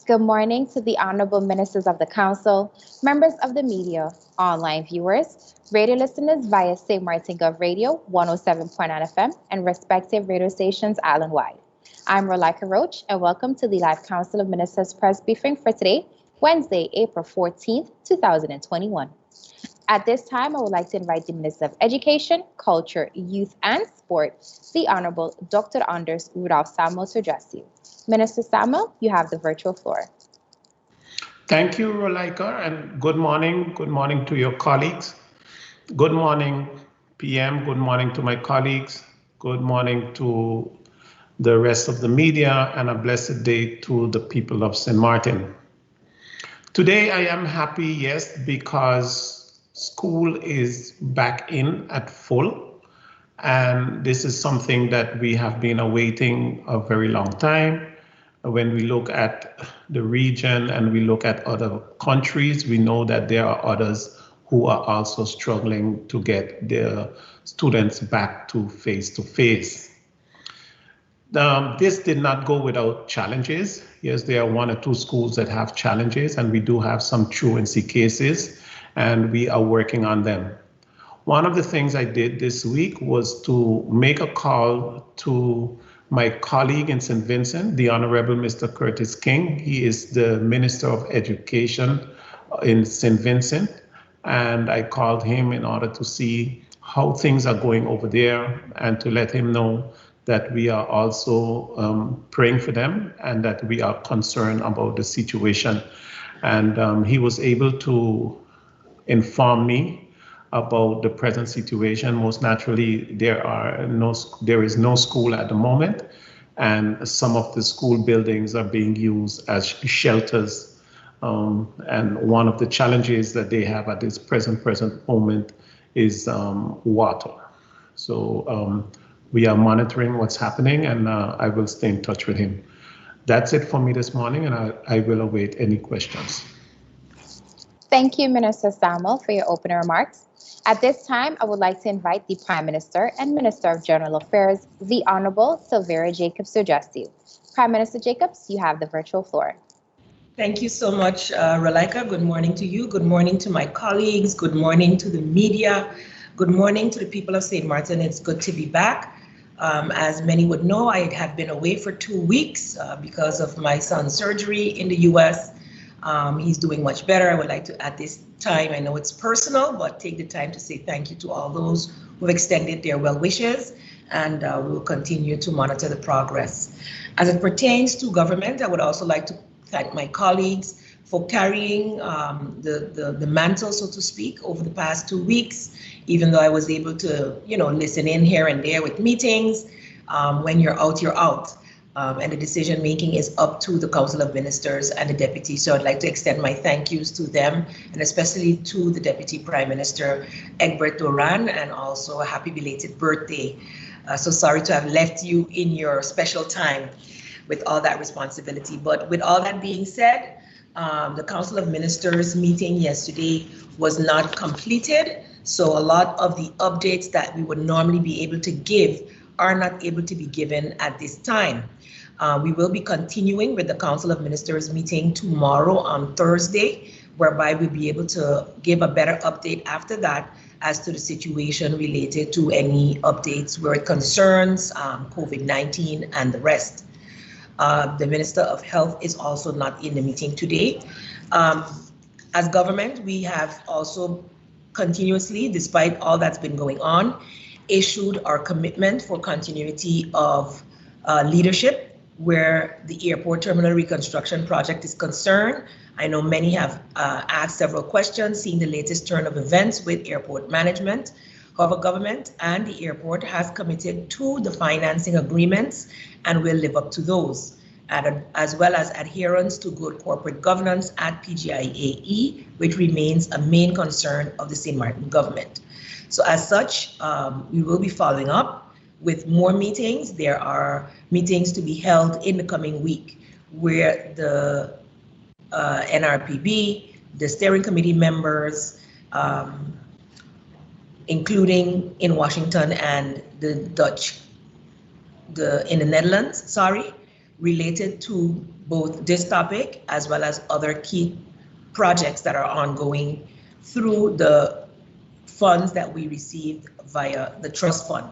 Good morning to the Honorable Ministers of the Council, members of the media, online viewers, radio listeners via St. Martin Gov Radio 107.9 FM and respective radio stations island-wide. I'm Rolika Roach and welcome to the live Council of Ministers press briefing for today, Wednesday, April 14th, 2021. At this time, I would like to invite the Minister of Education, Culture, Youth and Sport, the Honorable Dr. Anders Rudolph Samuel to address you. Minister Samuel, you have the virtual floor. Thank you, Rolika, and good morning. Good morning to your colleagues. Good morning, PM. Good morning to my colleagues. Good morning to the rest of the media, and a blessed day to the people of St. Martin. Today, I am happy, yes, because school is back in at full. And this is something that we have been awaiting a very long time. When we look at the region and we look at other countries, we know that there are others who are also struggling to get their students back to face-to-face. This did not go without challenges. Yes, there are one or two schools that have challenges, and we do have some truancy cases, and we are working on them. One of the things I did this week was to make a call to my colleague in St. Vincent, the Honorable Mr. Curtis King. He is the Minister of Education in St. Vincent, and I called him in order to see how things are going over there and to let him know that we are also praying for them and that we are concerned about the situation. And he was able to inform me about the present situation. Most naturally, there is no school at the moment, and some of the school buildings are being used as shelters. And one of the challenges that they have at this present moment is water. So we are monitoring what's happening, and I will stay in touch with him. That's it for me this morning, and I will await any questions. Thank you, Minister Samuel, for your opening remarks. At this time, I would like to invite the Prime Minister and Minister of General Affairs, the Honorable Silveira Jacobs, to address you. Prime Minister Jacobs, you have the virtual floor. Thank you so much, Rolika. Good morning to you. Good morning to my colleagues. Good morning to the media. Good morning to the people of St. Martin. It's good to be back. As many would know, I have been away for 2 weeks because of my son's surgery in the US. He's doing much better. I would like to, at this time, I know it's personal, but take the time to say thank you to all those who have extended their well wishes, and we will continue to monitor the progress. As it pertains to government, I would also like to thank my colleagues for carrying the mantle, so to speak, over the past 2 weeks, even though I was able to, listen in here and there with meetings. When you're out, you're out. And the decision making is up to the Council of Ministers and the Deputy. So I'd like to extend my thank yous to them, and especially to the Deputy Prime Minister, Egbert Duran, and also a happy belated birthday. So sorry to have left you in your special time with all that responsibility. But with all that being said, the Council of Ministers meeting yesterday was not completed. So a lot of the updates that we would normally be able to give are not able to be given at this time. We will be continuing with the Council of Ministers meeting tomorrow on Thursday, whereby we'll be able to give a better update after that as to the situation related to any updates where it concerns COVID-19 and the rest. The Minister of Health is also not in the meeting today. As government, we have also continuously, despite all that's been going on, issued our commitment for continuity of leadership where the airport terminal reconstruction project is concerned. I know many have asked several questions, seeing the latest turn of events with airport management. However, government and the airport has committed to the financing agreements and will live up to those, as well as adherence to good corporate governance at PGIAE, which remains a main concern of the St. Martin government. So as such, we will be following up with more meetings. There are meetings to be held in the coming week where the NRPB, the steering committee members, including in Washington and in the Netherlands, related to both this topic as well as other key projects that are ongoing through the funds that we received via the trust fund.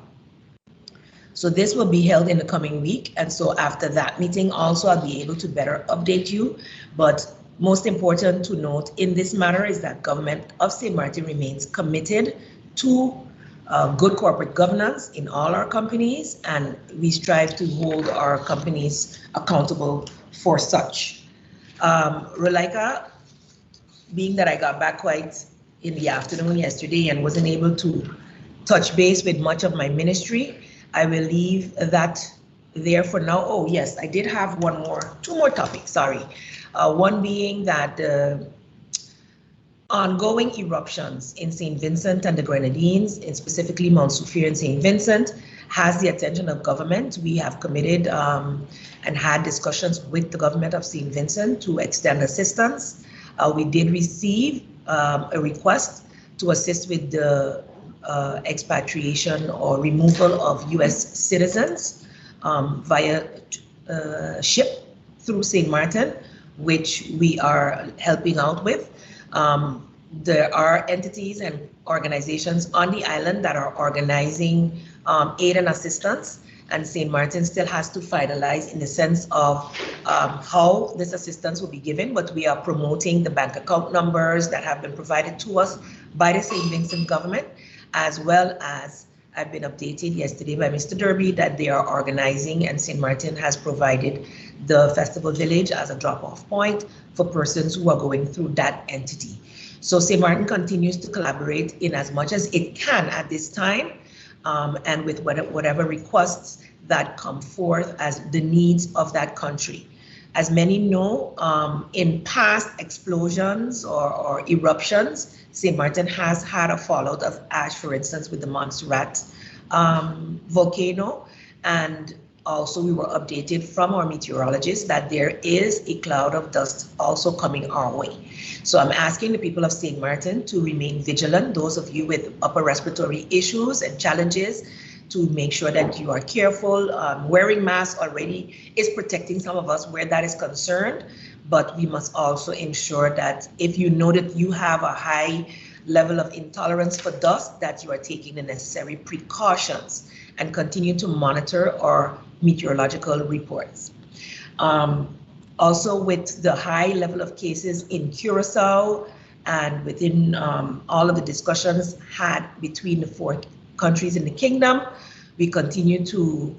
So this will be held in the coming week. And so after that meeting also, I'll be able to better update you. But most important to note in this matter is that government of St. Martin remains committed to good corporate governance in all our companies, and we strive to hold our companies accountable for such. Rolika, being that I got back quite in the afternoon yesterday and wasn't able to touch base with much of my ministry, I will leave that there for now. Oh yes, I did have two more topics, sorry. One being that ongoing eruptions in St. Vincent and the Grenadines, and specifically Mount Soufriere and St. Vincent, has the attention of government. We have committed and had discussions with the government of St. Vincent to extend assistance. We did receive a request to assist with the expatriation or removal of U.S. citizens via ship through St. Martin, which we are helping out with. There are entities and organizations on the island that are organizing aid and assistance, and St. Martin still has to finalize in the sense of how this assistance will be given, but we are promoting the bank account numbers that have been provided to us by the St. Vincent government, as well as I've been updated yesterday by Mr. Derby that they are organizing, and St. Martin has provided the festival village as a drop-off point for persons who are going through that entity. So St. Martin continues to collaborate in as much as it can at this time, and with whatever requests that come forth as the needs of that country. As many know, in past explosions or eruptions, St. Martin has had a fallout of ash, for instance, with the Montserrat volcano. And also we were updated from our meteorologists that there is a cloud of dust also coming our way. So I'm asking the people of St. Martin to remain vigilant, those of you with upper respiratory issues and challenges, to make sure that you are careful. Wearing masks already is protecting some of us where that is concerned, but we must also ensure that if you know that you have a high level of intolerance for dust, that you are taking the necessary precautions and continue to monitor our meteorological reports. Also, with the high level of cases in Curacao and within all of the discussions had between the 4 countries in the kingdom, we continue to,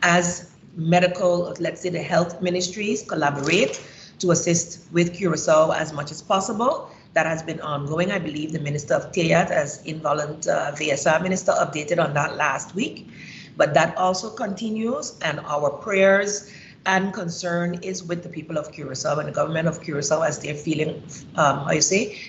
as medical, let's say the health ministries, collaborate to assist with Curacao as much as possible. That has been ongoing. I believe the Minister of TEAT, as Involent VSR Minister, updated on that last week. But that also continues, and our prayers and concern is with the people of Curacao and the government of Curacao as they're feeling,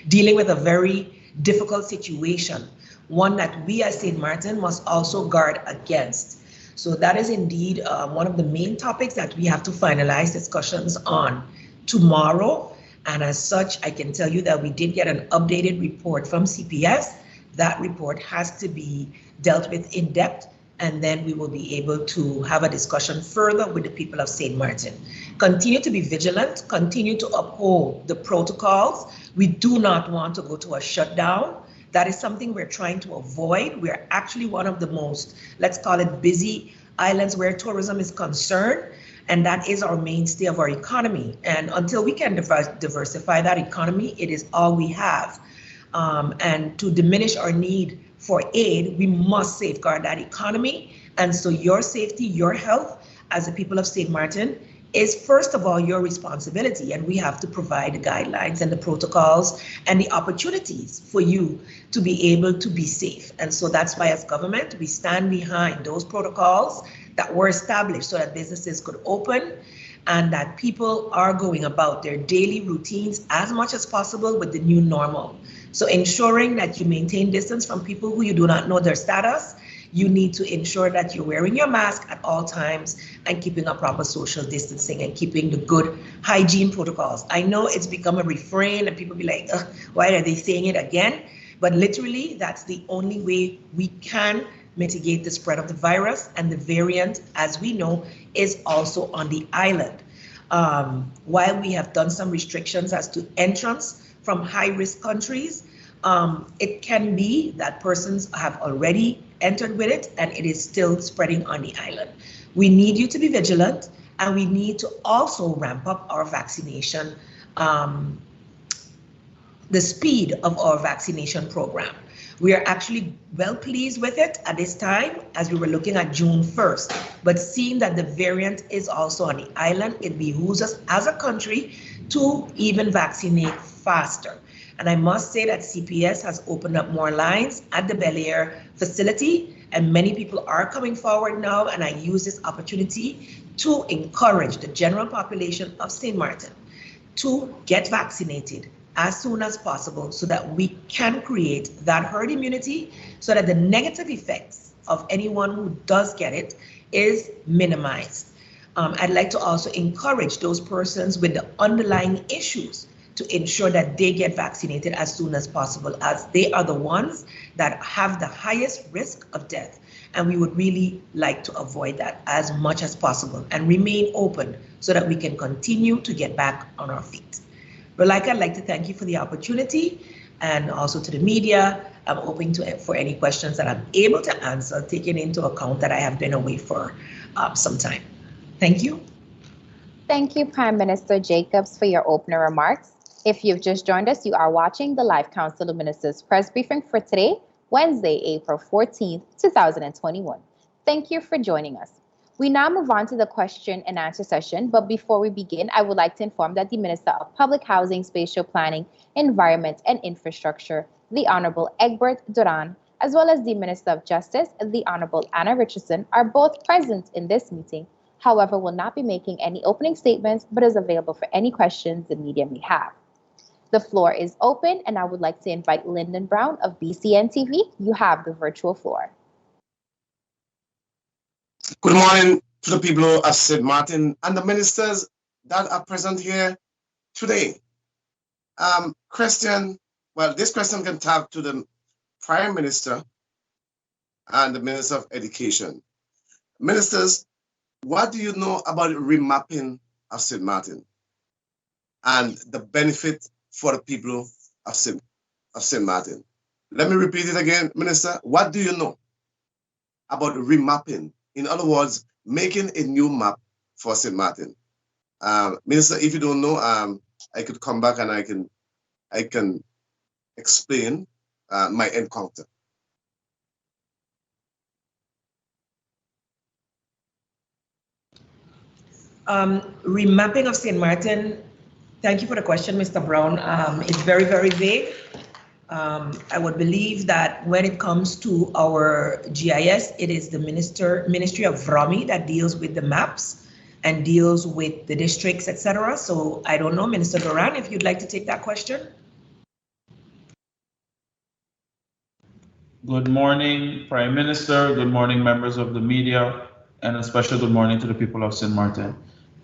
dealing with a very difficult situation, one that we as St. Martin must also guard against. So that is indeed one of the main topics that we have to finalize discussions on tomorrow. And as such, I can tell you that we did get an updated report from CPS. That report has to be dealt with in depth, and then we will be able to have a discussion further with the people of St. Martin. Continue to be vigilant, continue to uphold the protocols. We do not want to go to a shutdown. That is something we're trying to avoid. We're actually one of the most, let's call it, busy islands where tourism is concerned. And that is our mainstay of our economy. And until we can diversify that economy, it is all we have. And to diminish our need for aid, we must safeguard that economy. And so your safety, your health as the people of St. Martin is first of all your responsibility. And we have to provide the guidelines and the protocols and the opportunities for you to be able to be safe. And so that's why as government, we stand behind those protocols that were established so that businesses could open and that people are going about their daily routines as much as possible with the new normal. So ensuring that you maintain distance from people who you do not know their status, you need to ensure that you're wearing your mask at all times and keeping a proper social distancing and keeping the good hygiene protocols. I know it's become a refrain and people be like, why are they saying it again? But literally, that's the only way we can mitigate the spread of the virus, and the variant, as we know, is also on the island. while we have done some restrictions as to entrance from high-risk countries, it can be that persons have already entered with it and it is still spreading on the island. We need you to be vigilant, and we need to also ramp up our vaccination, the speed of our vaccination program. We are actually well pleased with it at this time, as we were looking at June 1st. But seeing that the variant is also on the island, it behooves us as a country to even vaccinate faster. And I must say that CPS has opened up more lines at the Bel Air facility, and many people are coming forward now. And I use this opportunity to encourage the general population of St. Martin to get vaccinated as soon as possible, so that we can create that herd immunity, so that the negative effects of anyone who does get it is minimized. I'd like to also encourage those persons with the underlying issues to ensure that they get vaccinated as soon as possible, as they are the ones that have the highest risk of death. And we would really like to avoid that as much as possible and remain open so that we can continue to get back on our feet. Rolika, I'd like to thank you for the opportunity, and also to the media. I'm open for any questions that I'm able to answer, taking into account that I have been away for some time. Thank you. Thank you, Prime Minister Jacobs, for your opening remarks. If you've just joined us, you are watching the live Council of Ministers press briefing for today, Wednesday, April 14th, 2021. Thank you for joining us. We now move on to the question and answer session, but before we begin, I would like to inform that the Minister of Public Housing, Spatial Planning, Environment and Infrastructure, the Honorable Egbert Duran, as well as the Minister of Justice, the Honorable Anna Richardson, are both present in this meeting. However, will not be making any opening statements, but is available for any questions the media may have. The floor is open, and I would like to invite Lyndon Brown of BCN TV. You have the virtual floor. Good morning to the people of St. Martin and the ministers that are present here today. This question can talk to the Prime Minister and the Minister of Education. Ministers, what do you know about remapping of St. Martin and the benefit for the people of St. Martin? Let me repeat it again, Minister. What do you know about remapping? In other words, making a new map for St. Martin. Minister, if you don't know, I could come back and I can explain my encounter. Remapping of St. Martin, thank you for the question, Mr. Brown. It's very, very vague. I would believe that when it comes to our GIS, it is the Ministry of VROMI that deals with the maps and deals with the districts, etc. So I don't know, Minister Duran, if you'd like to take that question. Good morning, Prime Minister. Good morning, members of the media, and a special good morning to the people of St. Martin.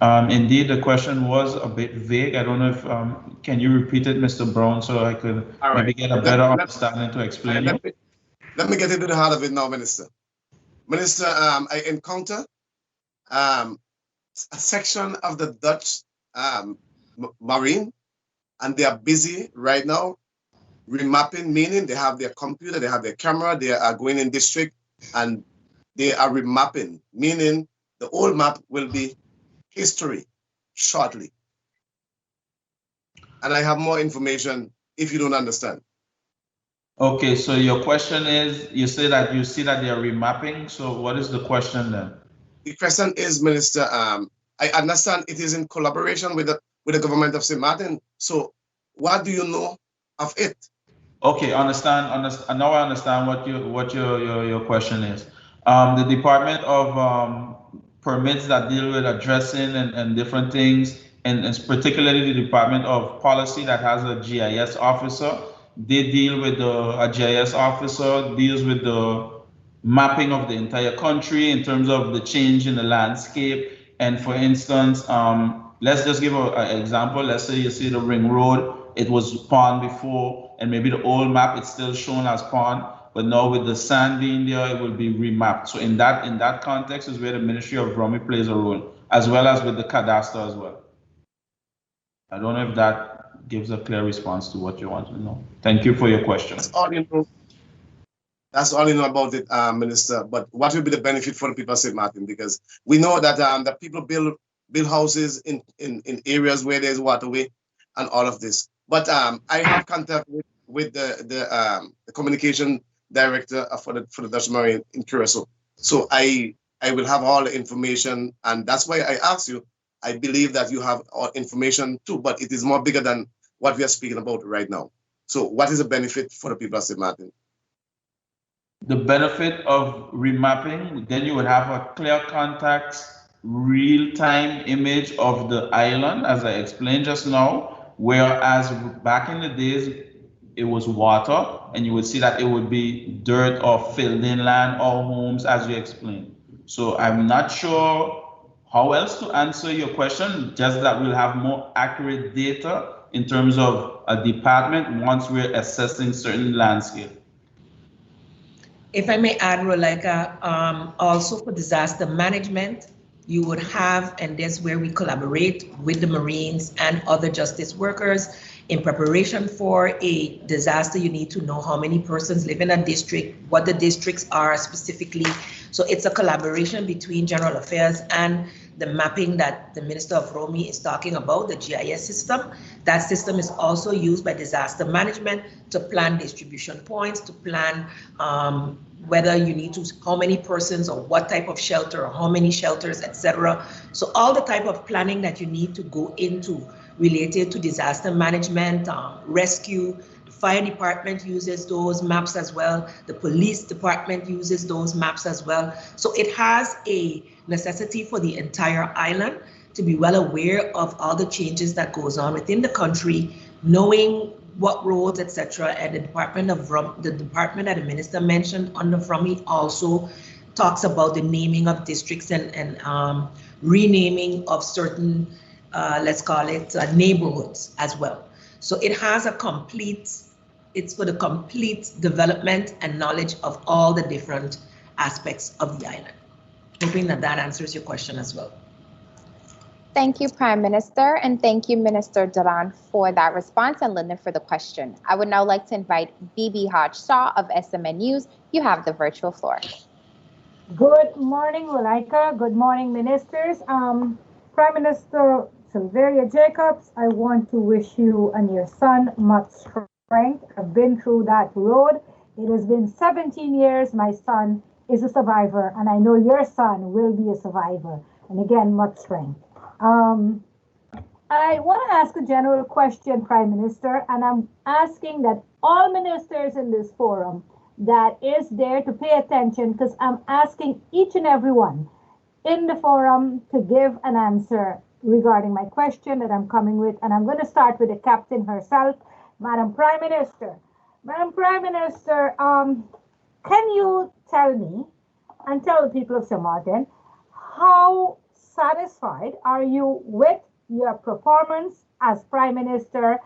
Indeed, the question was a bit vague. I don't know if, can you repeat it, Mr. Brown, so I could maybe get a better understanding to explain it? Let me get into the heart of it now, Minister. Minister, I encounter a section of the Dutch Marine, and they are busy right now remapping, meaning they have their computer, they have their camera, they are going in district, and they are remapping, meaning the old map will be history shortly. And I have more information if you don't understand. Okay, so your question is, you say that you see that they are remapping. So what is the question then? The question is, Minister, I understand it is in collaboration with the government of St. Martin. So what do you know of it? Okay, understand. Now I understand what your question is. The Department of permits that deal with addressing and different things, and particularly the Department of Policy that has a GIS officer. They deal with a GIS officer deals with the mapping of the entire country in terms of the change in the landscape. And for instance, let's just give an example. Let's say you see the Ring Road, it was pond before, and maybe the old map, it's still shown as pond. But now with the sand being there, it will be remapped. So in that context is where the Ministry of VROMI plays a role, as well as with the cadastre as well. I don't know if that gives a clear response to what you want to know. Thank you for your question. That's all you know. That's all you know about it, Minister. But what will be the benefit for the people of St. Martin? Because we know that that people build houses in areas where there's waterway and all of this. But I have contact with the communication director for the Dutch Marine in Curacao. So I will have all the information, and that's why I asked you. I believe that you have all information too, but it is more bigger than what we are speaking about right now. So what is the benefit for the people of St. Martin? The benefit of remapping, then you would have a clear context, real-time image of the island, as I explained just now, whereas back in the days, it was water, and you would see that it would be dirt or filled in land or homes, as you explained. So I'm not sure how else to answer your question, just that we'll have more accurate data in terms of a department once we're assessing certain landscape. If I may add, Rolika, also for disaster management, you would have, and that's where we collaborate with the Marines and other justice workers. In preparation for a disaster, you need to know how many persons live in a district, what the districts are specifically. So it's a collaboration between General Affairs and the mapping that the Minister of Romy is talking about, the GIS system. That system is also used by disaster management to plan distribution points, to plan whether you need to, how many persons or what type of shelter or how many shelters, etc. So all the type of planning that you need to go into related to disaster management, rescue. The fire department uses those maps as well. The police department uses those maps as well. So it has a necessity for the entire island to be well aware of all the changes that goes on within the country, knowing what roads, etc. And the department that the minister mentioned under Vromy also talks about the naming of districts and renaming of certain, let's call it neighborhoods as well. So it has a complete, it's for the complete development and knowledge of all the different aspects of the island. Hoping that that answers your question as well. Thank you, Prime Minister, and thank you, Minister Duran, for that response, and Lyndon for the question. I would now like to invite Bibi Hodge-Shaw of SMN News. You have the virtual floor. Good morning, Rolika. Good morning, ministers. Prime Minister Silveria Jacobs, I want to wish you and your son much strength. I've been through that road. It has been 17 years. My son is a survivor, and I know your son will be a survivor. And again, much strength. I want to ask a general question, Prime Minister, and I'm asking that all ministers in this forum that is there to pay attention, because I'm asking each and every one in the forum to give an answer regarding my question that I'm coming with. And I'm going to start with the captain herself, Madam Prime Minister. Madam Prime Minister, can you tell me and tell the people of St. Martin, how satisfied are you with your performance as Prime Minister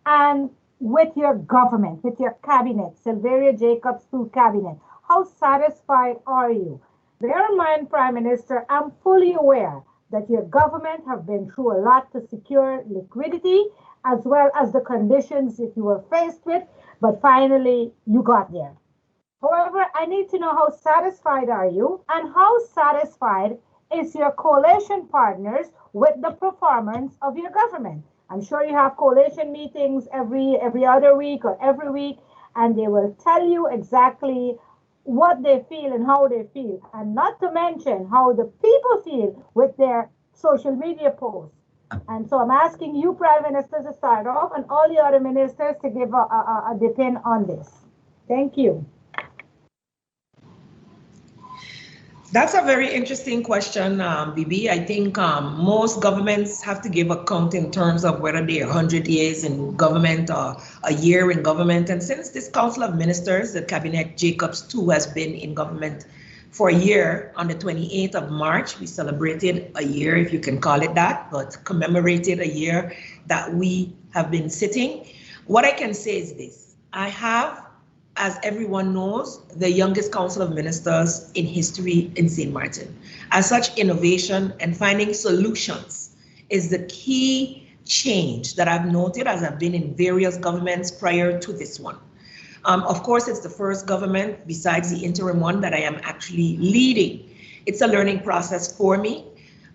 and with your government, with your cabinet, Silveria Jacobs' full cabinet? How satisfied are you? Bear in mind, Prime Minister, I'm fully aware that your government have been through a lot to secure liquidity as well as the conditions that you were faced with, but finally you got there. However, I need to know how satisfied are you and how satisfied is your coalition partners with the performance of your government. I'm sure you have coalition meetings every other week or every week, and they will tell you exactly what they feel and how they feel, and not to mention how the people feel with their social media posts. And so I'm asking you, Prime Minister, to start off, and all the other ministers to give a dip in on this. Thank you. That's a very interesting question, Bibi. I think most governments have to give account in terms of whether they're 100 years in government or a year in government. And since this Council of Ministers, the Cabinet Jacobs too has been in government for a year, on the 28th of March, we celebrated a year, if you can call it that, but commemorated a year that we have been sitting. What I can say is this: I have, as everyone knows, the youngest Council of Ministers in history in St. Martin. As such, innovation and finding solutions is the key change that I've noted as I've been in various governments prior to this one. Of course, it's the first government besides the interim one that I am actually leading. It's a learning process for me.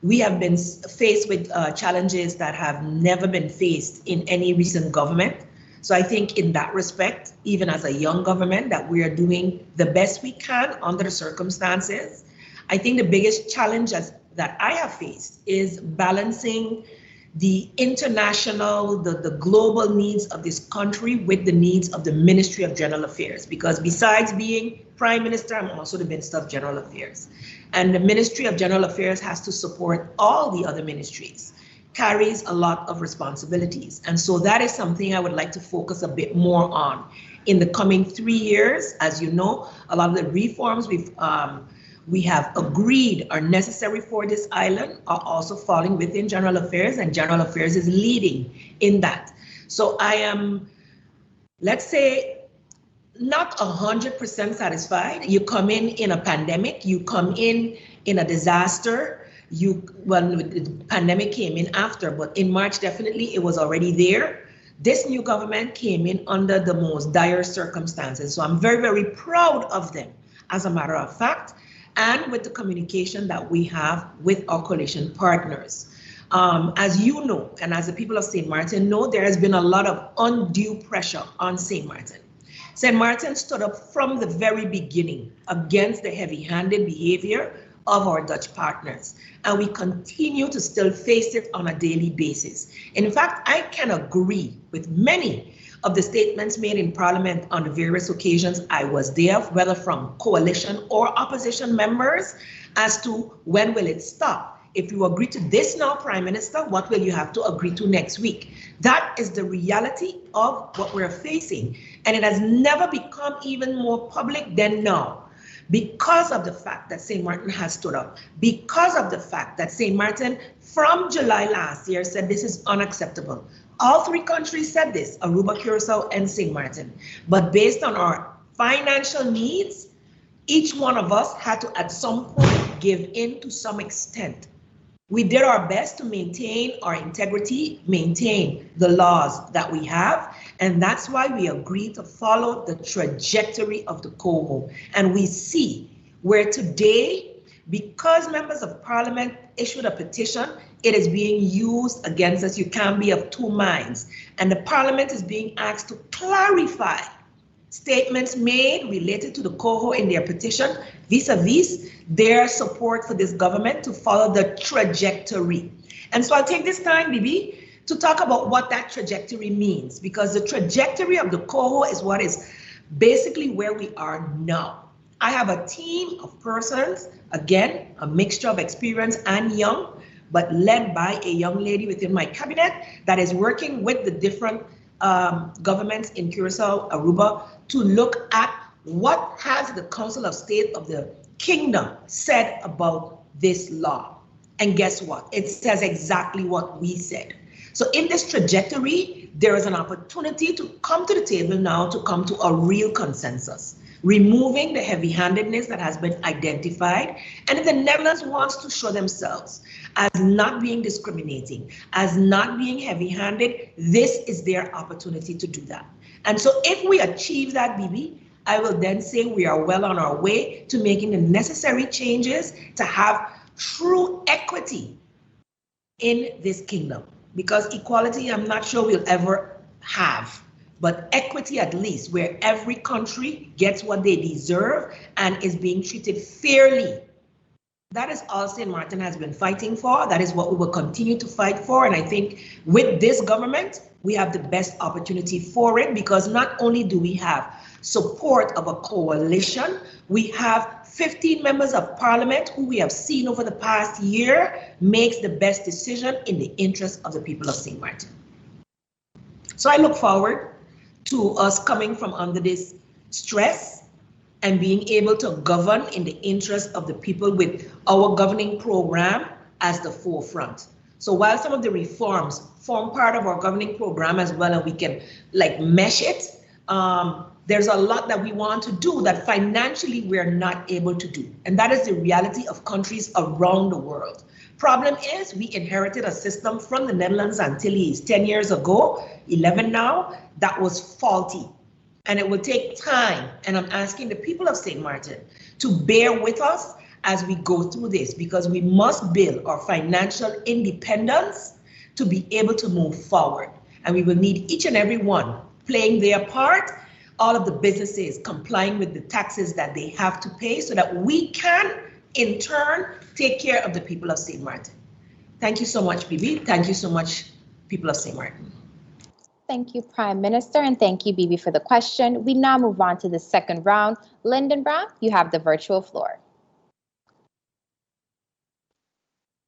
We have been faced with challenges that have never been faced in any recent government. So I think in that respect, even as a young government, that we are doing the best we can under the circumstances. I think the biggest challenge that I have faced is balancing the international, the global needs of this country with the needs of the Ministry of General Affairs. Because besides being Prime Minister, I'm also the Minister of General Affairs. And the Ministry of General Affairs has to support all the other ministries, carries a lot of responsibilities. And so that is something I would like to focus a bit more on in the coming 3 years. As you know, a lot of the reforms we have agreed are necessary for this island are also falling within General Affairs, and General Affairs is leading in that. So I am, let's say, not 100% satisfied. You come in a pandemic, you come in a disaster. The pandemic came in after, but in March, definitely it was already there. This new government came in under the most dire circumstances. So I'm very, very proud of them, as a matter of fact, and with the communication that we have with our coalition partners. As you know, and as the people of St. Martin know, there has been a lot of undue pressure on St. Martin. St. Martin stood up from the very beginning against the heavy-handed behavior of our Dutch partners, and we continue to still face it on a daily basis. In fact, I can agree with many of the statements made in Parliament on the various occasions I was there, whether from coalition or opposition members, as to when will it stop? If you agree to this now, Prime Minister, what will you have to agree to next week? That is the reality of what we're facing. And it has never become even more public than now, because of the fact that St. Martin has stood up, because of the fact that St. Martin from July last year said this is unacceptable. All three countries said this, Aruba, Curacao, and St. Martin. But based on our financial needs, each one of us had to at some point give in to some extent. We did our best to maintain our integrity, maintain the laws that we have, and that's why we agreed to follow the trajectory of the Coho. And we see where today, because members of Parliament issued a petition, it is being used against us. You can't be of two minds. And the Parliament is being asked to clarify statements made related to the Coho in their petition vis-a-vis their support for this government to follow the trajectory. And so I'll take this time, Bibi, to talk about what that trajectory means, because the trajectory of the Coho is what is basically where we are now. I have a team of persons, again, a mixture of experience and young, but led by a young lady within my cabinet that is working with the different governments in Curacao, Aruba, to look at what has the Council of State of the Kingdom said about this law. And guess what? It says exactly what we said. So in this trajectory, there is an opportunity to come to the table now to come to a real consensus, removing the heavy-handedness that has been identified. And if the Netherlands wants to show themselves as not being discriminating, as not being heavy-handed, this is their opportunity to do that. And so if we achieve that, Bibi, I will then say we are well on our way to making the necessary changes to have true equity in this kingdom. Because equality, I'm not sure we'll ever have, but equity at least, where every country gets what they deserve and is being treated fairly. That is all St. Martin has been fighting for. That is what we will continue to fight for. And I think with this government, we have the best opportunity for it, because not only do we have support of a coalition, we have 15 members of Parliament who we have seen over the past year makes the best decision in the interest of the people of St. Martin. So I look forward to us coming from under this stress and being able to govern in the interest of the people with our governing program as the forefront. So while some of the reforms form part of our governing program as well, and we can like mesh it, there's a lot that we want to do that financially we're not able to do. And that is the reality of countries around the world. Problem is, we inherited a system from the Netherlands Antilles 10 years ago, 11 now, that was faulty. And it will take time. And I'm asking the people of St. Martin to bear with us as we go through this, because we must build our financial independence to be able to move forward. And we will need each and every one playing their part, all of the businesses complying with the taxes that they have to pay so that we can, in turn, take care of the people of St. Martin. Thank you so much, Bibi. Thank you so much, people of St. Martin. Thank you, Prime Minister, and thank you, Bibi, for the question. We now move on to the second round. Lyndon Brown, you have the virtual floor.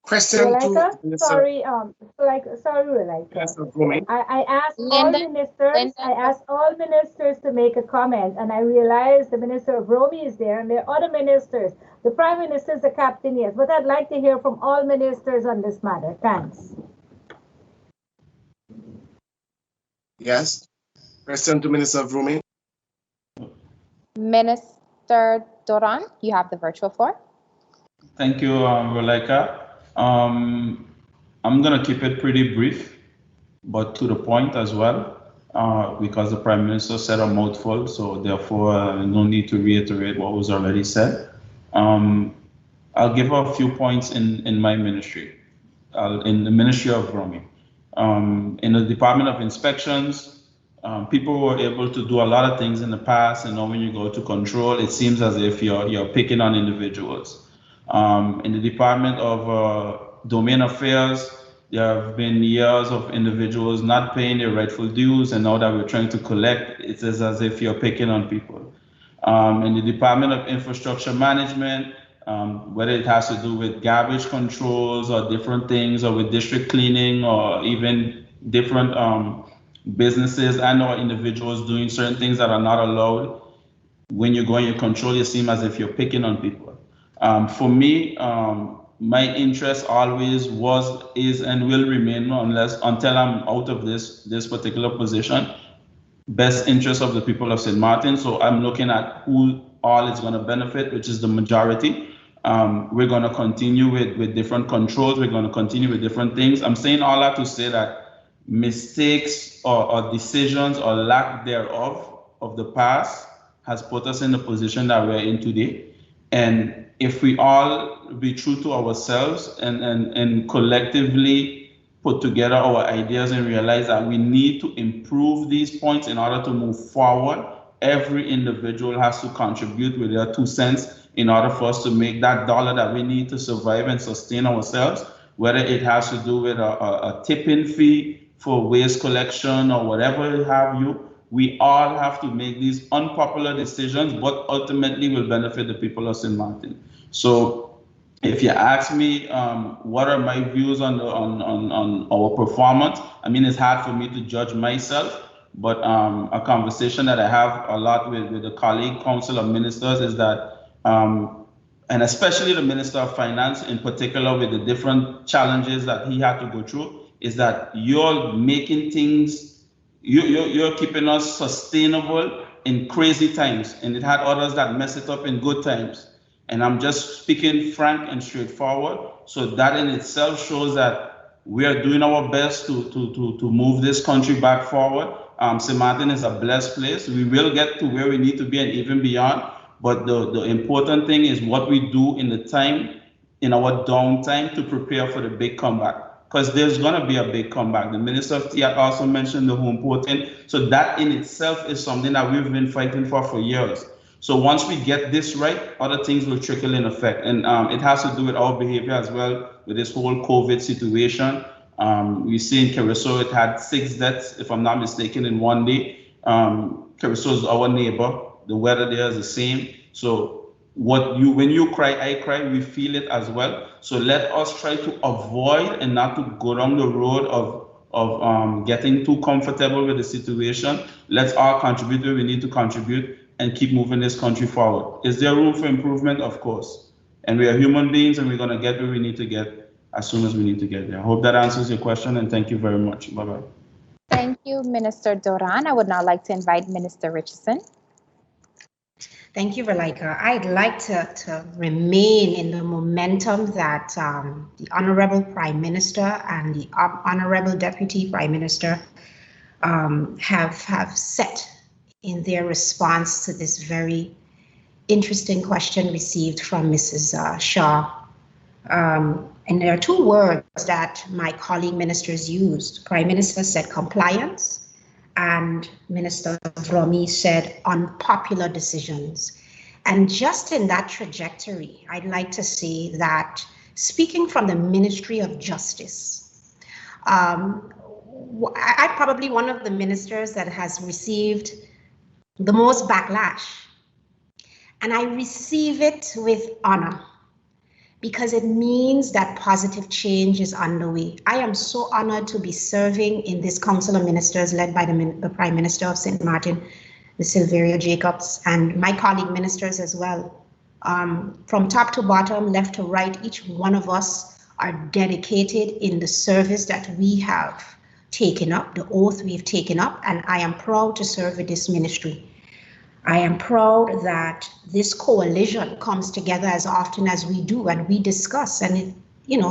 Question Relaika, to sorry, Relaika. Yes, Romy. I asked Lyndon, I asked all ministers to make a comment, and I realized the Minister of Romy is there, and there are other ministers. The Prime Minister is the captain, yes, but I'd like to hear from all ministers on this matter. Thanks. Yes. Question to Minister of Romy. Minister Doran, you have the virtual floor. Thank you, Relaika. I'm going to keep it pretty brief, but to the point as well, because the Prime Minister said a mouthful, so therefore no need to reiterate what was already said. I'll give a few points in my ministry, in the Ministry of Romy. In the Department of Inspections, people were able to do a lot of things in the past, and now when you go to control, it seems as if you're picking on individuals. In the Department of Domain Affairs, there have been years of individuals not paying their rightful dues, and now that we're trying to collect, it is as if you're picking on people. In the Department of Infrastructure Management, whether it has to do with garbage controls or different things, or with district cleaning, or even different businesses and or individuals doing certain things that are not allowed, when you go in your control, you seem as if you're picking on people. For me, my interest always was, is, and will remain, until I'm out of this particular position, best interest of the people of St. Martin. So I'm looking at who all is going to benefit, which is the majority. We're going to continue with different controls. We're going to continue with different things. I'm saying all that to say that mistakes or decisions or lack thereof of the past has put us in the position that we're in today. And if we all be true to ourselves and collectively put together our ideas and realize that we need to improve these points in order to move forward, every individual has to contribute with their 2 cents in order for us to make that dollar that we need to survive and sustain ourselves, whether it has to do with a tipping fee for waste collection or whatever have you. We all have to make these unpopular decisions, but ultimately will benefit the people of St. Martin. So if you ask me what are my views on our performance, I mean, it's hard for me to judge myself, but a conversation that I have a lot with the colleague council of ministers is that, and especially the Minister of Finance in particular, with the different challenges that he had to go through, is that you're making things, you're keeping us sustainable in crazy times, and it had others that mess it up in good times. And I'm just speaking frank and straightforward. So that in itself shows that we are doing our best to move this country back forward. St. Martin is a blessed place. We will get to where we need to be and even beyond. But the important thing is what we do in the time, in our downtime, to prepare for the big comeback. Because there's going to be a big comeback. The Minister of TIAC also mentioned the home porting. So that in itself is something that we've been fighting for years. So once we get this right, other things will trickle in effect. And it has to do with our behavior as well with this whole COVID situation. We see in Curacao, it had 6 deaths, if I'm not mistaken, in one day. Curacao is our neighbor. The weather there is the same. So when you cry, I cry, we feel it as well. So let us try to avoid and not to go down the road of getting too comfortable with the situation. Let's all contribute where we need to contribute and keep moving this country forward. Is there room for improvement? Of course. And we are human beings, and we're going to get where we need to get as soon as we need to get there. I hope that answers your question, and thank you very much. Bye-bye. Thank you, Minister Doran. I would now like to invite Minister Richardson. Thank you, Relika. I'd like to remain in the momentum that the Honorable Prime Minister and the Honorable Deputy Prime Minister have set in their response to this very interesting question received from Mrs. Shaw. And there are two words that my colleague ministers used. Prime Minister said compliance, and Minister Vromi said unpopular decisions. And just in that trajectory, I'd like to say that speaking from the Ministry of Justice, I'm probably one of the ministers that has received the most backlash. And I receive it with honor, because it means that positive change is underway. I am so honored to be serving in this Council of Ministers led by the Prime Minister of St. Martin, Ms. Silveria Jacobs, and my colleague ministers as well. From top to bottom, left to right, each one of us are dedicated in the service that we have taken up, the oath we've taken up, and I am proud to serve with this ministry. I am proud that this coalition comes together as often as we do, and we discuss. And,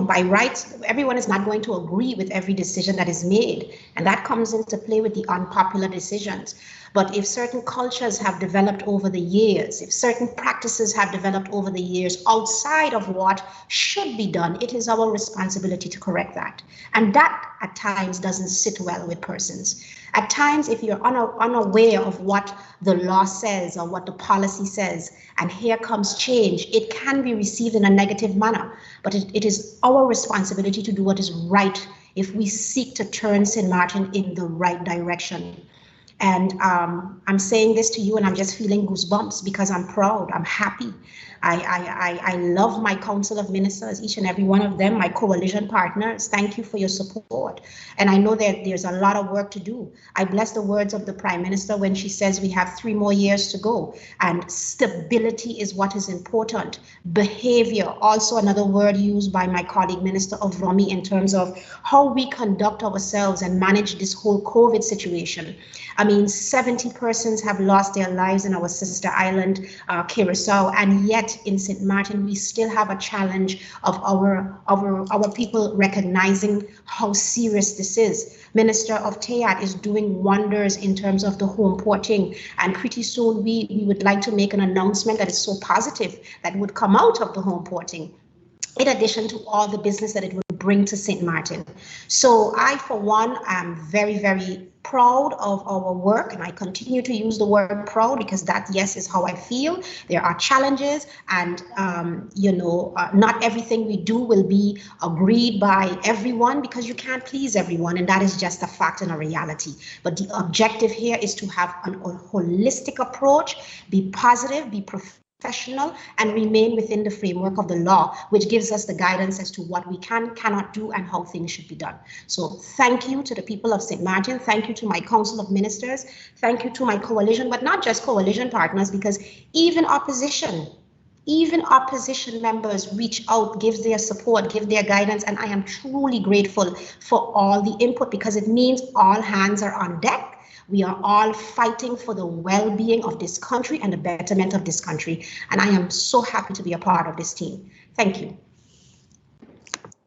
by rights, everyone is not going to agree with every decision that is made. And that comes into play with the unpopular decisions. But if certain cultures have developed over the years, if certain practices have developed over the years outside of what should be done, it is our responsibility to correct that. And that at times doesn't sit well with persons. At times, if you're unaware of what the law says or what the policy says, and here comes change, it can be received in a negative manner. But it is our responsibility to do what is right if we seek to turn St. Martin in the right direction. And I'm saying this to you and I'm just feeling goosebumps because I'm proud, I'm happy. I love my Council of Ministers, each and every one of them, my coalition partners. Thank you for your support. And I know that there's a lot of work to do. I bless the words of the Prime Minister when she says we have 3 more years to go. And stability is what is important. Behavior, also another word used by my colleague Minister Vromi in terms of how we conduct ourselves and manage this whole COVID situation. I mean, 70 persons have lost their lives in our sister island, Curacao, and yet in St. Martin, we still have a challenge of our people recognizing how serious this is. Minister of TEAT is doing wonders in terms of the home porting, and pretty soon we would like to make an announcement that is so positive that would come out of the home porting, in addition to all the business that it would bring to St. Martin. So I, for one, am very, very proud of our work, and I continue to use the word proud because that, yes, is how I feel. There are challenges, and not everything we do will be agreed by everyone because you can't please everyone, and that is just a fact and a reality. But the objective here is to have a holistic approach, be positive, be professional, and remain within the framework of the law, which gives us the guidance as to what we cannot do and how things should be done. So thank you to the people of St. Martin. Thank you to my Council of Ministers. Thank you to my coalition, but not just coalition partners, because even opposition members reach out, give their support, give their guidance, and I am truly grateful for all the input because it means all hands are on deck. We are all fighting for the well-being of this country and the betterment of this country. And I am so happy to be a part of this team. Thank you.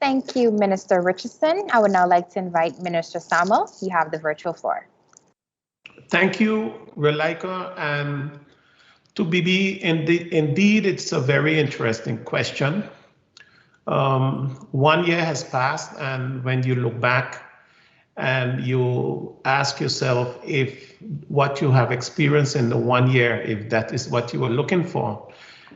Thank you, Minister Richardson. I would now like to invite Minister Samuel. You have the virtual floor. Thank you, Relika. And to Bibi, indeed, it's a very interesting question. 1 year has passed, and when you look back, and you ask yourself if what you have experienced in the 1 year, if that is what you were looking for,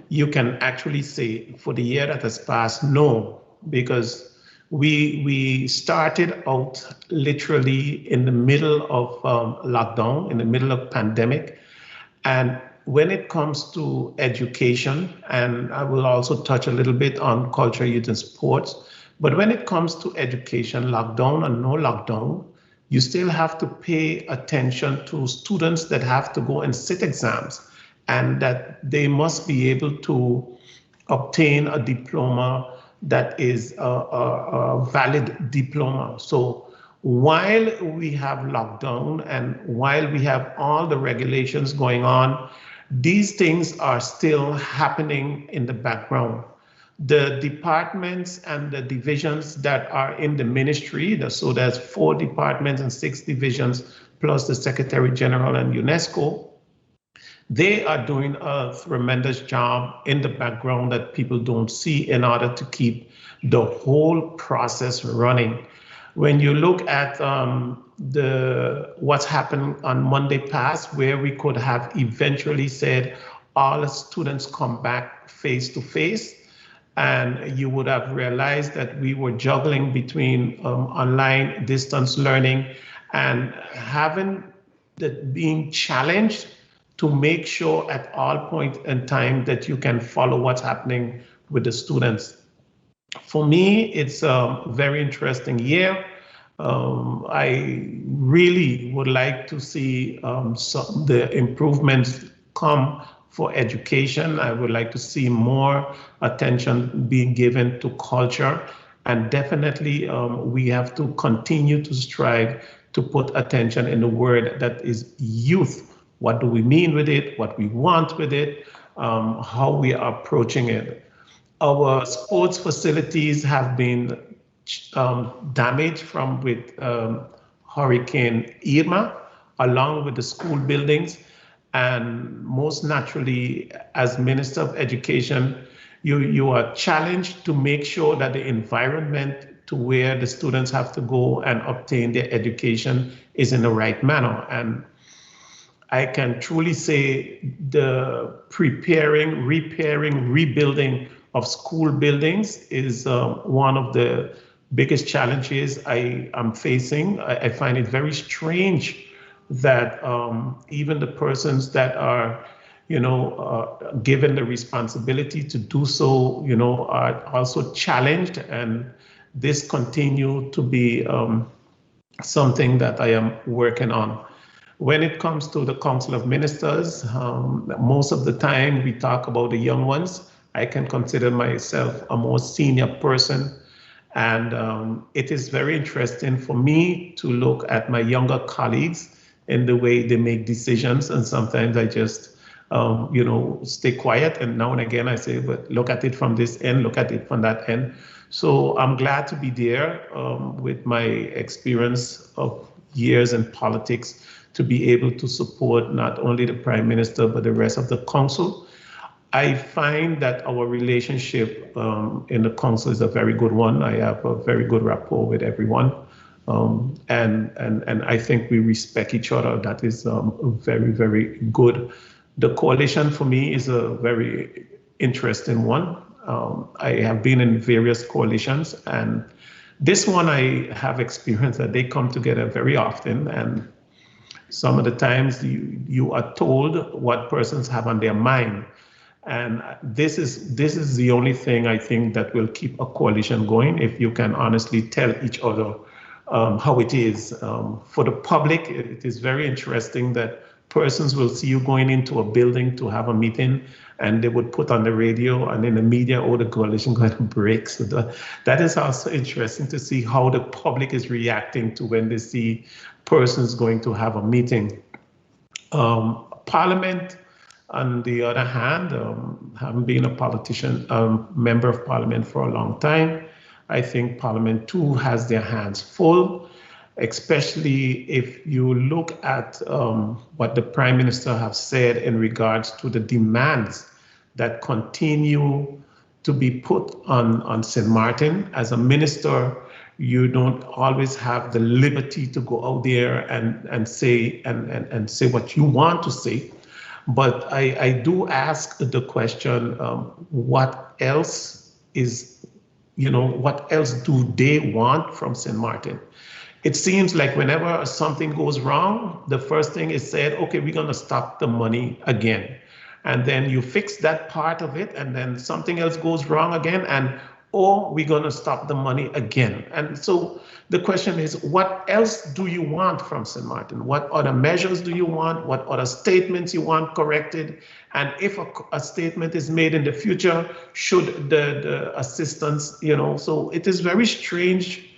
you can actually say for the year that has passed, no, because we started out literally in the middle of lockdown, in the middle of pandemic. And when it comes to education, and I will also touch a little bit on culture, youth, and sports, but when it comes to education, lockdown and no lockdown, you still have to pay attention to students that have to go and sit exams, and that they must be able to obtain a diploma that is a valid diploma. So while we have lockdown and while we have all the regulations going on These things are still happening in the background. The departments and the divisions that are in the ministry, so there's 4 departments and 6 divisions, plus the Secretary General and UNESCO, they are doing a tremendous job in the background that people don't see in order to keep the whole process running. When you look at what's happened on Monday past, where we could have eventually said all the students come back face to face, and you would have realized that we were juggling between online distance learning and being challenged to make sure at all point in time that you can follow what's happening with the students. For me, it's a very interesting year. I really would like to see the improvements come for education. I would like to see more attention being given to culture. And definitely we have to continue to strive to put attention in the word that is youth. What do we mean with it? What we want with it? How we are approaching it. Our sports facilities have been damaged with Hurricane Irma, along with the school buildings. And most naturally, as Minister of Education, you are challenged to make sure that the environment to where the students have to go and obtain their education is in the right manner. And I can truly say the preparing, repairing, rebuilding of school buildings is one of the biggest challenges I am facing. I find it very strange that even the persons that are, given the responsibility to do so, are also challenged, and this continue to be something that I am working on. When it comes to the Council of Ministers, most of the time we talk about the young ones. I can consider myself a more senior person, and it is very interesting for me to look at my younger colleagues in the way they make decisions, and sometimes I just, stay quiet, and now and again I say, but look at it from this end, look at it from that end. So I'm glad to be there with my experience of years in politics to be able to support not only the Prime Minister, but the rest of the Council. I find that our relationship in the Council is a very good one. I have a very good rapport with everyone. And I think we respect each other. That is very, very good. The coalition for me is a very interesting one. I have been in various coalitions, and this one I have experienced that they come together very often, and some of the times you are told what persons have on their mind. And this is the only thing I think that will keep a coalition going, if you can honestly tell each other how it is. For the public, it is very interesting that persons will see you going into a building to have a meeting, and they would put on the radio, and in the media, the coalition going to break. So that is also interesting to see how the public is reacting to when they see persons going to have a meeting. Parliament, on the other hand, having been a politician, member of Parliament for a long time, I think Parliament too has their hands full, especially if you look at what the Prime Minister has said in regards to the demands that continue to be put on St. Martin. As a minister, you don't always have the liberty to go out there and say what you want to say. But I do ask the question, what else do they want from St. Martin? It seems like whenever something goes wrong, the first thing is said, okay, we're gonna stop the money again. And then you fix that part of it, and then something else goes wrong again, and we're gonna stop the money again. And so the question is, what else do you want from St. Martin? What other measures do you want? What other statements you want corrected? And if a statement is made in the future, should the assistance, so it is very strange,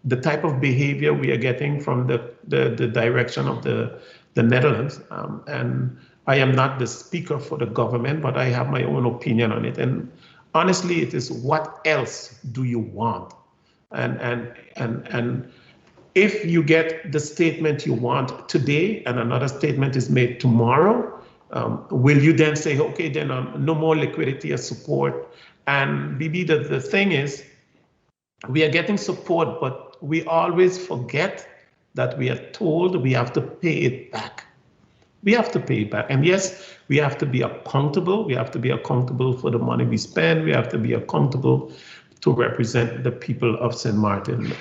the type of behavior we are getting from the direction of the Netherlands. And I am not the speaker for the government, but I have my own opinion on it. And honestly, it is what else do you want? And if you get the statement you want today and another statement is made tomorrow, will you then say, okay, then no more liquidity or support? And BB, the thing is, we are getting support, but we always forget that we are told we have to pay it back. We have to pay it back. And yes, we have to be accountable. We have to be accountable for the money we spend. We have to be accountable to represent the people of St. Martin.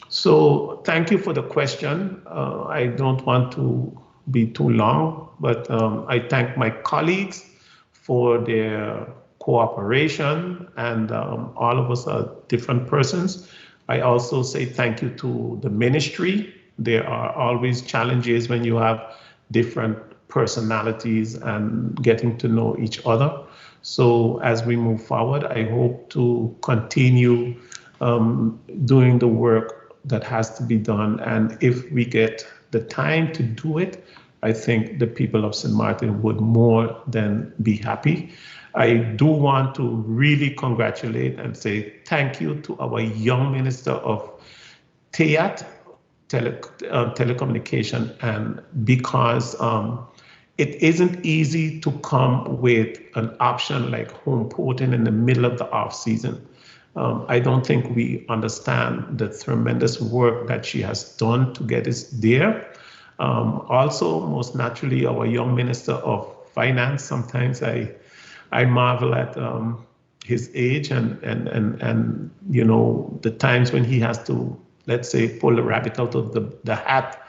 So thank you for the question. I don't want to be too long, but I thank my colleagues for their cooperation, and all of us are different persons. I also say thank you to the ministry. There are always challenges when you have different personalities and getting to know each other. So as we move forward, I hope to continue doing the work that has to be done. And if we get the time to do it, I think the people of St. Martin would more than be happy. I do want to really congratulate and say thank you to our young Minister of TEAT, telecommunication, and because it isn't easy to come with an option like home porting in the middle of the off season. I don't think we understand the tremendous work that she has done to get us there. Also, most naturally, our young Minister of Finance, sometimes I marvel at his age and you know, the times when he has to, let's say, pull the rabbit out of the hat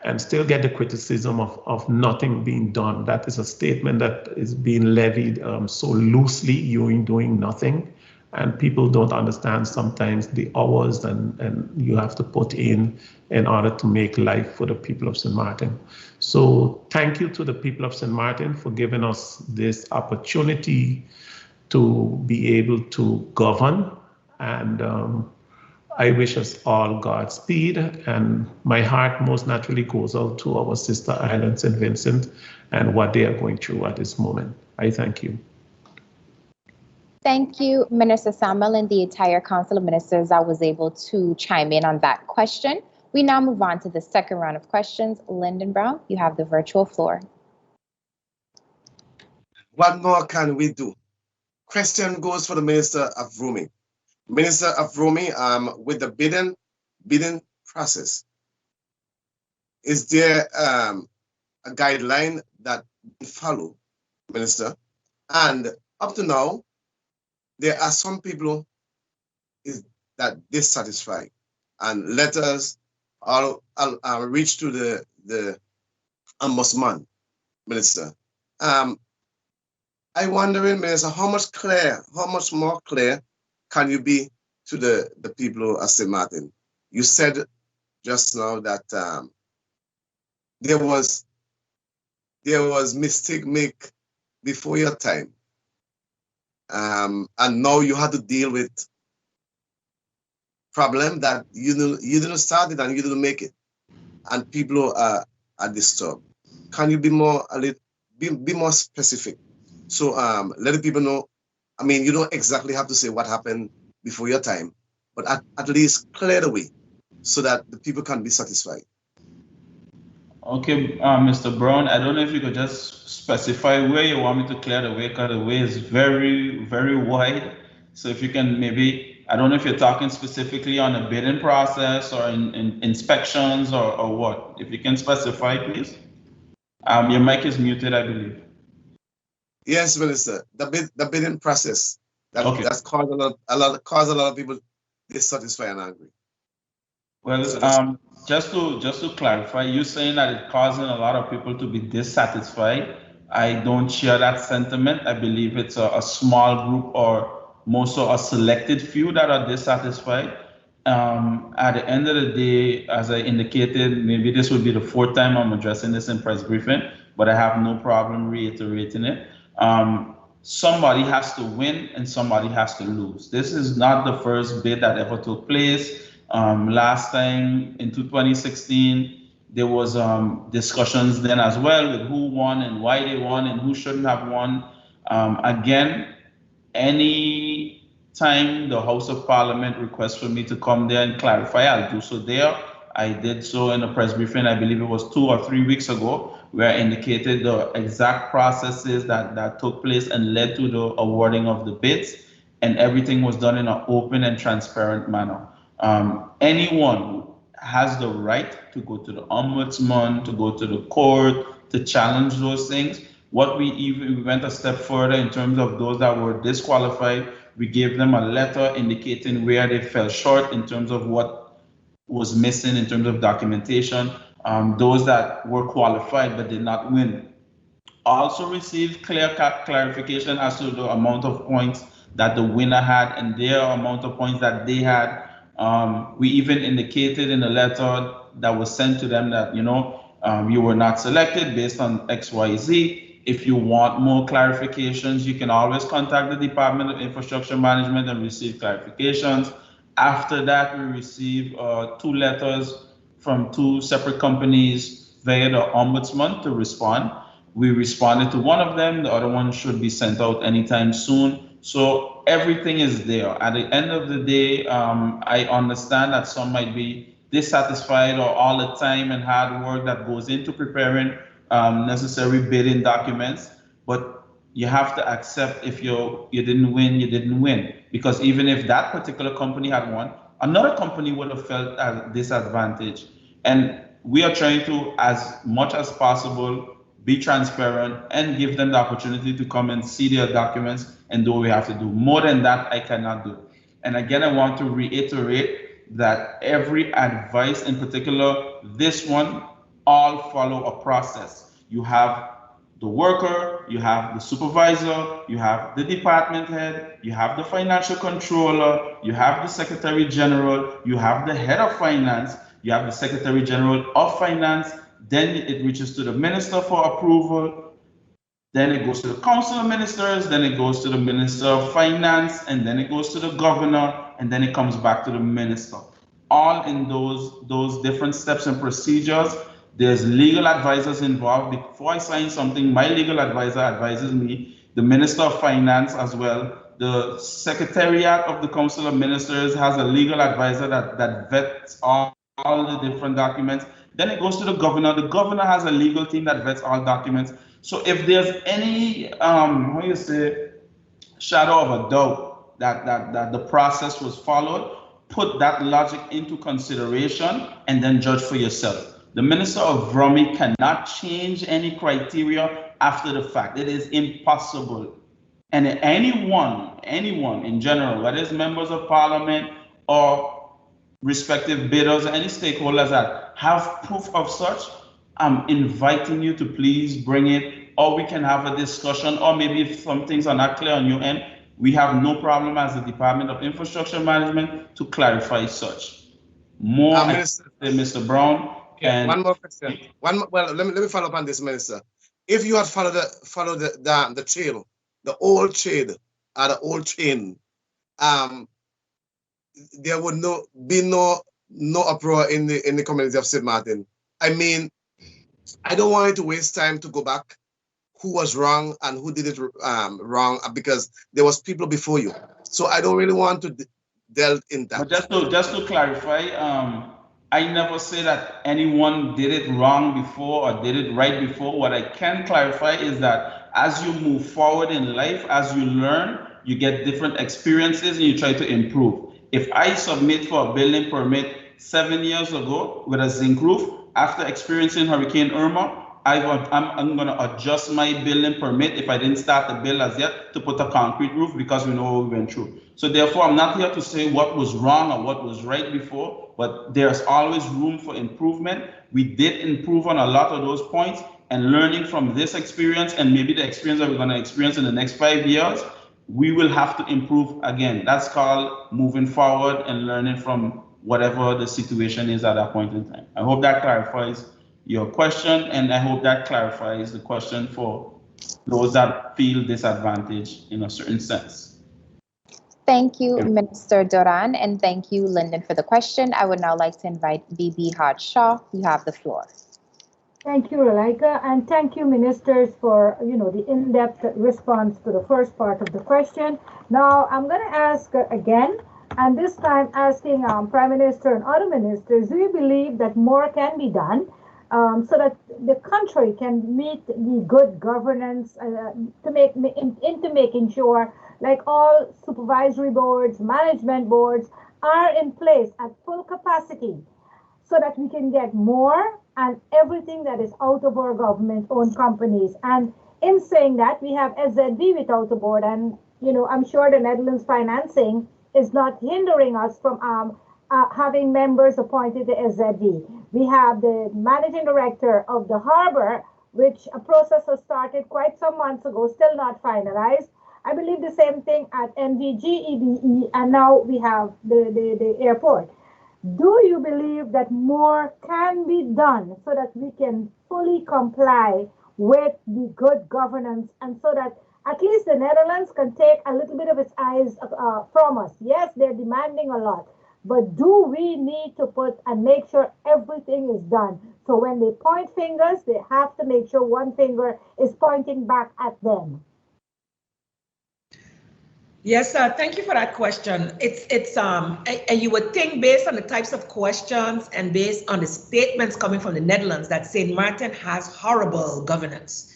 and still get the criticism of nothing being done. That is a statement that is being levied so loosely, you're doing nothing. And people don't understand sometimes the hours and you have to put in order to make life for the people of St. Martin. So thank you to the people of St. Martin for giving us this opportunity to be able to govern. And I wish us all Godspeed. And my heart most naturally goes out to our sister island, St. Vincent, and what they are going through at this moment. I thank you. Thank you, Minister Samuel, and the entire Council of Ministers that was able to chime in on that question. We now move on to the second round of questions. Lyndon Brown, you have the virtual floor. What more can we do? Question goes for the Minister of Roaming. Minister of Roaming, with the bidding process, is there a guideline that we follow, Minister? And up to now, there are some people that dissatisfied, and letters all reach to the ombudsman, Minister. I wondering, Minister, how much more clear can you be to the people of St. Martin? You said just now that there was mistake made before your time. And now you have to deal with problem that you didn't start it and you didn't make it, and people are disturbed. Can you be more specific? So let the people know. I mean, you don't exactly have to say what happened before your time, but at least clear the way so that the people can be satisfied. Okay, Mr. Brown, I don't know if you could just specify where you want me to clear the way, because the way is very, very wide. So if you can maybe, I don't know if you're talking specifically on the bidding process or in inspections or what. If you can specify, please. Your mic is muted, I believe. Yes, Minister. The bidding process that's caused a lot of people dissatisfied and angry. Well, just to clarify, you're saying that it's causing a lot of people to be dissatisfied. I don't share that sentiment. I believe it's a small group or more so a selected few that are dissatisfied. At the end of the day, as I indicated, maybe this would be the fourth time I'm addressing this in press briefing, but I have no problem reiterating it. Somebody has to win and somebody has to lose. This is not the first bid that ever took place. Last time in 2016, There was discussions then as well with who won and why they won and who shouldn't have won. Again, any time the House of Parliament requests for me to come there and clarify, I'll do so there. I did so in a press briefing, I believe it was 2 or 3 weeks ago, where I indicated the exact processes that took place and led to the awarding of the bids, and everything was done in an open and transparent manner. Anyone has the right to go to the ombudsman, to go to the court, to challenge those things. What we went a step further in terms of those that were disqualified. We gave them a letter indicating where they fell short in terms of what was missing in terms of documentation. Those that were qualified but did not win also received clarification as to the amount of points that the winner had and their amount of points that they had. We even indicated in the letter that was sent to them that, you were not selected based on XYZ. If you want more clarifications, you can always contact the Department of Infrastructure Management and receive clarifications. After that, we received 2 letters from 2 separate companies via the ombudsman to respond. We responded to one of them. The other one should be sent out anytime soon. So everything is there. At the end of the day, I understand that some might be dissatisfied or all the time and hard work that goes into preparing necessary bidding documents, but you have to accept if you didn't win, you didn't win. Because even if that particular company had won, another company would have felt at disadvantage. And we are trying to, as much as possible, be transparent and give them the opportunity to come and see their documents and do what we have to do. More than that, I cannot do. And again, I want to reiterate that every advice, in particular, this one, all follow a process. You have the worker, you have the supervisor, you have the department head, you have the financial controller, you have the secretary general, you have the head of finance, you have the secretary general of finance, then it reaches to the minister for approval, then it goes to the council of ministers, then it goes to the minister of finance, and then it goes to the governor, and then it comes back to the minister. All in those different steps and procedures. There's legal advisors involved. Before I sign something, my legal advisor advises me, the Minister of Finance as well. The Secretariat of the Council of Ministers has a legal advisor that vets all the different documents. Then it goes to the governor. The governor has a legal team that vets all documents. So if there's any, shadow of a doubt that the process was followed, put that logic into consideration and then judge for yourself. The Minister of VROMI cannot change any criteria after the fact. It is impossible. And anyone in general, whether it's members of parliament or respective bidders, any stakeholders that have proof of such, I'm inviting you to please bring it, or we can have a discussion, or maybe if some things are not clear on your end, we have no problem as the Department of Infrastructure Management to clarify such. More, Mr. Brown. And one more question. Well, let me follow up on this, Minister. If you had followed the trail, the old trade or the old train, there would be no uproar in the community of St. Martin. I mean, I don't want you to waste time to go back who was wrong and who did it wrong, because there was people before you. So I don't really want to delve in that. But just to clarify, I never say that anyone did it wrong before or did it right before. What I can clarify is that as you move forward in life, as you learn, you get different experiences and you try to improve. If I submit for a building permit 7 years ago with a zinc roof, after experiencing Hurricane Irma, I'm going to adjust my building permit if I didn't start the bill as yet to put a concrete roof because we know what we went through. So therefore, I'm not here to say what was wrong or what was right before, but there's always room for improvement. We did improve on a lot of those points, and learning from this experience and maybe the experience that we're going to experience in the next 5 years, we will have to improve again. That's called moving forward and learning from whatever the situation is at that point in time. I hope that clarifies your question, and I hope that clarifies the question for those that feel disadvantaged in a certain sense. Thank you, Minister Duran, and thank you, Lyndon, for the question. I would now like to invite Bibi Haj Shah. You have the floor. Thank you, Relaika, and thank you, ministers, for the in-depth response to the first part of the question. Now, I'm going to ask again, and this time asking Prime Minister and other ministers, do you believe that more can be done so that the country can meet the good governance into making sure, like all supervisory boards, management boards, are in place at full capacity, so that we can get more and everything that is out of our government-owned companies? And in saying that, we have SZB without a board, and I'm sure the Netherlands financing is not hindering us from having members appointed to SZB. We have the managing director of the harbor, which a process was started quite some months ago, still not finalized. I believe the same thing at NVG, EBE, and now we have the airport. Do you believe that more can be done so that we can fully comply with the good governance, and so that at least the Netherlands can take a little bit of its eyes from us? Yes, they're demanding a lot, but do we need to put and make sure everything is done? So when they point fingers, they have to make sure one finger is pointing back at them. Yes, thank you for that question. And you would think, based on the types of questions and based on the statements coming from the Netherlands, that St. Martin has horrible governance.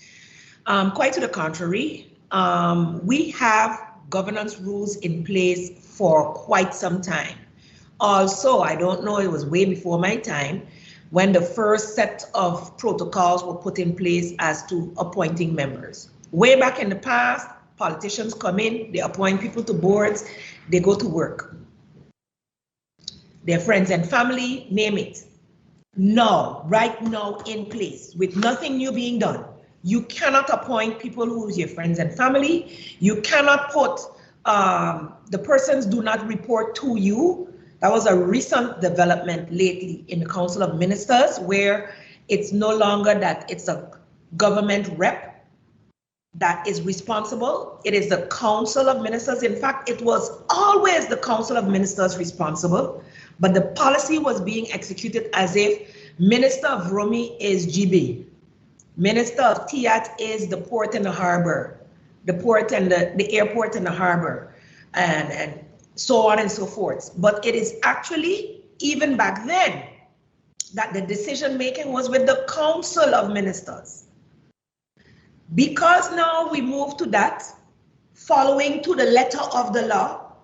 Quite to the contrary, we have governance rules in place for quite some time. Also, I don't know, it was way before my time when the first set of protocols were put in place as to appointing members. Way back in the past, politicians come in, they appoint people to boards, they go to work. Their friends and family, name it. Now, right now in place, with nothing new being done, you cannot appoint people who's your friends and family. You cannot put the persons do not report to you. That was a recent development lately in the Council of Ministers, where it's no longer that it's a government rep that is responsible. It is the Council of Ministers. In fact, it was always the Council of Ministers responsible, but the policy was being executed as if Minister of Rumi is GB, Minister of Tiat is the port and the harbor, the port and the airport and the harbor, and so on and so forth. But it is actually, even back then, that the decision making was with the Council of Ministers. Because now we move to that, following to the letter of the law,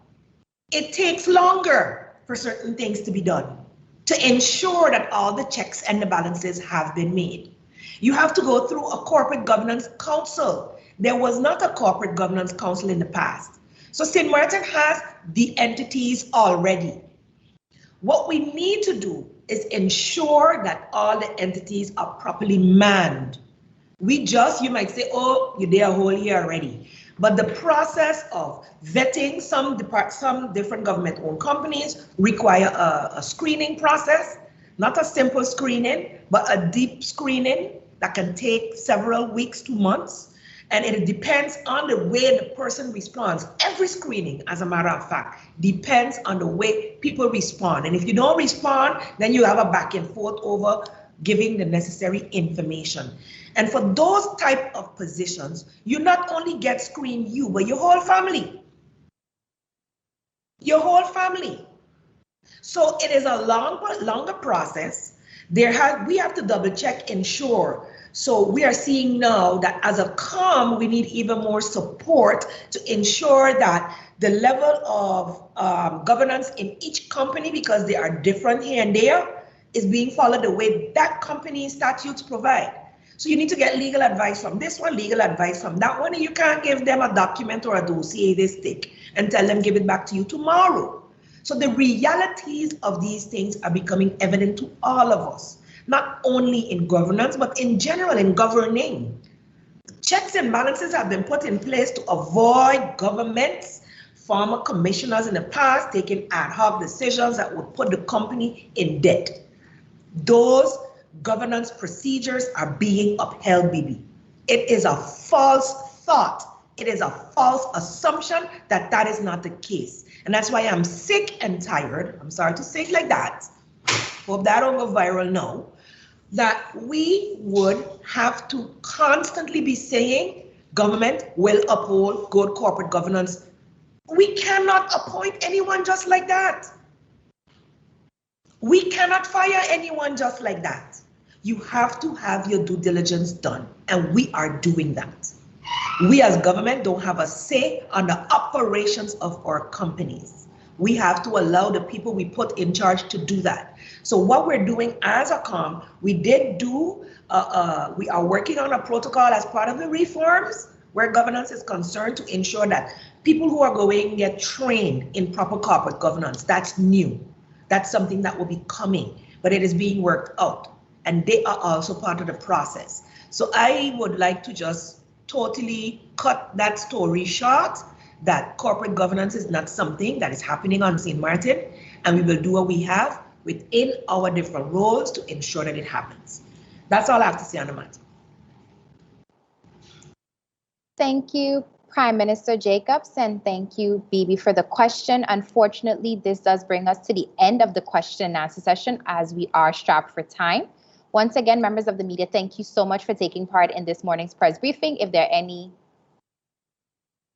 it takes longer for certain things to be done to ensure that all the checks and the balances have been made. You have to go through a corporate governance council. There was not a corporate governance council in the past. So St. Martin has the entities already. What we need to do is ensure that all the entities are properly manned. You might say, oh, you're there a whole year already. But the process of vetting some different government-owned companies require a screening process, not a simple screening, but a deep screening that can take several weeks to months. And it depends on the way the person responds. Every screening, as a matter of fact, depends on the way people respond. And if you don't respond, then you have a back and forth over giving the necessary information. And for those type of positions, you not only get screened you, but your whole family. Your whole family. So it is a longer process. We have to double check, ensure. So we are seeing now that as a COM, we need even more support to ensure that the level of governance in each company, because they are different here and there, is being followed the way that company statutes provide. So you need to get legal advice from this one, legal advice from that one, and you can't give them a document or a dossier they stick and tell them give it back to you tomorrow. So the realities of these things are becoming evident to all of us, not only in governance, but in general in governing. Checks and balances have been put in place to avoid governments, former commissioners in the past taking ad hoc decisions that would put the company in debt. Those governance procedures are being upheld, Bibi. It is a false thought It is a false assumption that that is not the case. And that's why I'm sick and tired, I'm sorry to say it like that, hope that don't go viral now, that we would have to constantly be saying government will uphold good corporate governance. We cannot appoint anyone just like that. We cannot fire anyone just like that. You have to have your due diligence done, and we are doing that. We as government don't have a say on the operations of our companies. We have to allow the people we put in charge to do that. So what we're doing as a COM, we did do, we are working on a protocol as part of the reforms where governance is concerned to ensure that people who are going get trained in proper corporate governance. That's new. That's something that will be coming, but it is being worked out, and they are also part of the process. So I would like to just totally cut that story short, that corporate governance is not something that is happening on St. Martin, and we will do what we have within our different roles to ensure that it happens. That's all I have to say on the matter. Thank you, Prime Minister Jacobs, and thank you, Bibi, for the question. Unfortunately, this does bring us to the end of the question and answer session as we are strapped for time. Once again, members of the media, thank you so much for taking part in this morning's press briefing. If there are any,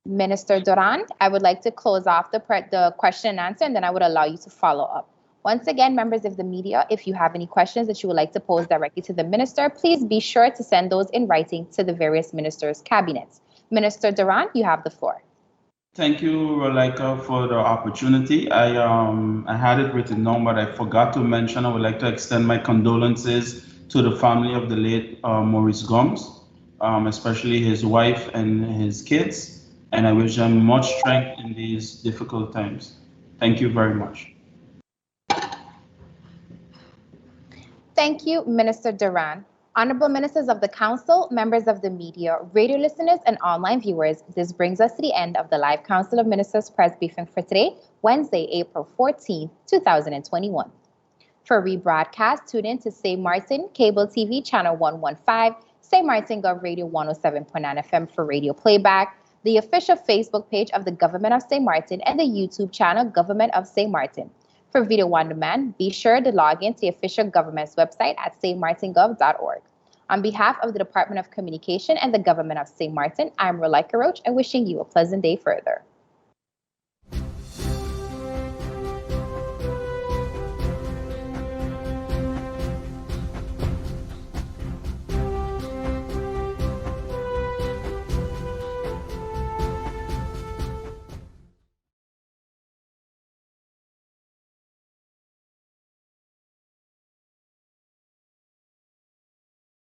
Minister Duran, I would like to close off the question and answer, and then I would allow you to follow up. Once again, members of the media, if you have any questions that you would like to pose directly to the minister, please be sure to send those in writing to the various ministers' cabinets. Minister Duran, you have the floor. Thank you, Rolika, for the opportunity. I had it written down, but I forgot to mention, I would like to extend my condolences to the family of the late Maurice Gomes, especially his wife and his kids. And I wish them much strength in these difficult times. Thank you very much. Thank you, Minister Duran. Honorable ministers of the council, members of the media, radio listeners, and online viewers, this brings us to the end of the live Council of Ministers press briefing for today, Wednesday, April 14, 2021. For rebroadcast, tune in to St. Martin Cable TV Channel 115, St. Martin Gov Radio 107.9 FM for radio playback, the official Facebook page of the Government of St. Martin, and the YouTube channel Government of St. Martin. For video on demand, be sure to log in to the official government's website at stmartingov.org. On behalf of the Department of Communication and the Government of St. Martin, I'm Rolika Roach, and wishing you a pleasant day further.